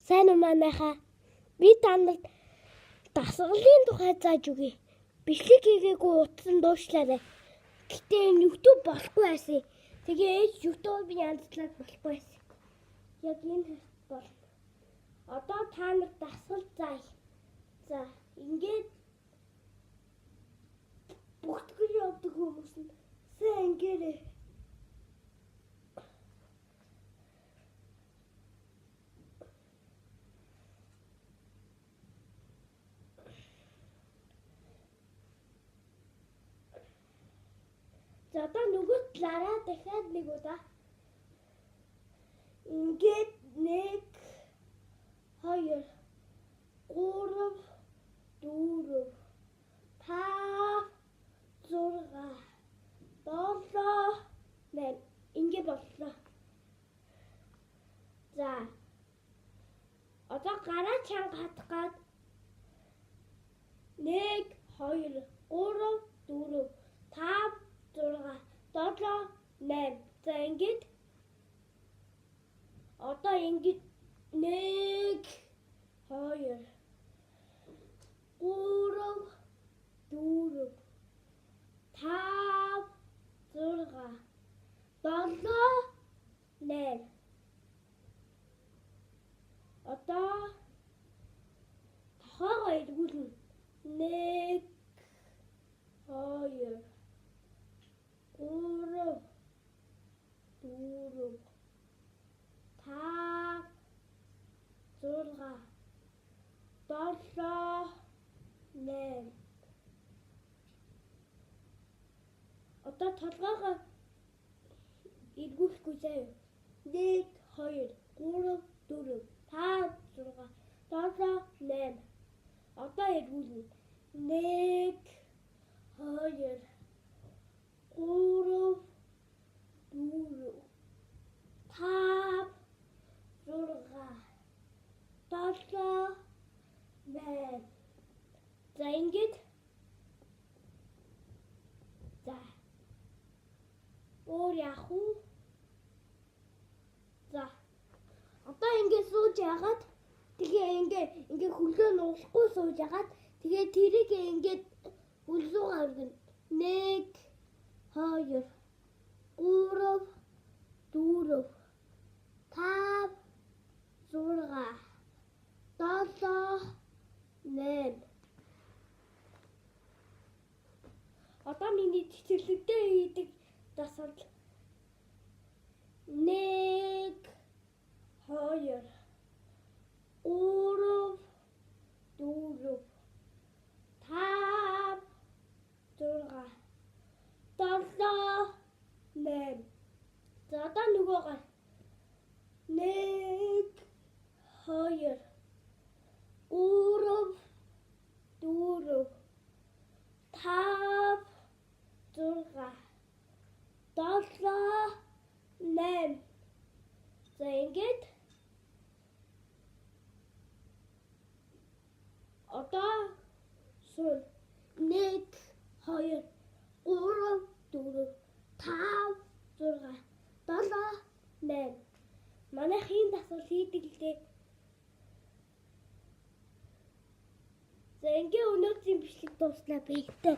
Сайн уу манайхаа. Би танд дасгалын тухай зааж өгье. Бичлэг хийгээгүй утсан дуушлаарай. Гэтэ энэ YouTube болохгүй байсан. Тэгээд YouTube янзлаад болохгүй байсан. Яг энэ бол. Одоо та нар дасгал заая. За, ингээд бүгдгэр явдаг хүмүүс нь сайн ингээрэй. За одоо нөгөө талаараа дахиад нэг удаа ингээд 1 2 3 4 5 6 7 8 ингээд боллоо. За одоо гараа чанга хатах гад 1 2 3 4 5 6 7 8 за ингээд одоо ингээд 1 2 3 4 5 6 7 8 одоо тохоогоо эргүүлнэ. 1 2 3 4 5 6 7 8 одоо толгоогоо эргүүлэхгүй заяа. 1 2 3 4 5 6 7 8 одоо эргүүлнэ. 1 2 3 4 5 6 7 8 за ингээд за өөр яах вэ? За одоо ингээд сууж яагаад тэгээ ингээд хөлөө нуулахгүй сууж яагаад тэгээ тэрийг ингээд хөлрүүгээ өргөн 1 2 3 4 5 6 7 8 одоо миний цэцэрлэгтэй хийдэг дасгал 1 2 3 4 5 6 7 8 за одоо нөгөөгөө 1 2 3 4 5 6 7 8 за ингээд одоо сул 1 2 3 4 5 6 7 8 манай хийн дасгал хийдэг л дээ. За ингээ өнөөдрийн бичлэг дуслаа баяртай.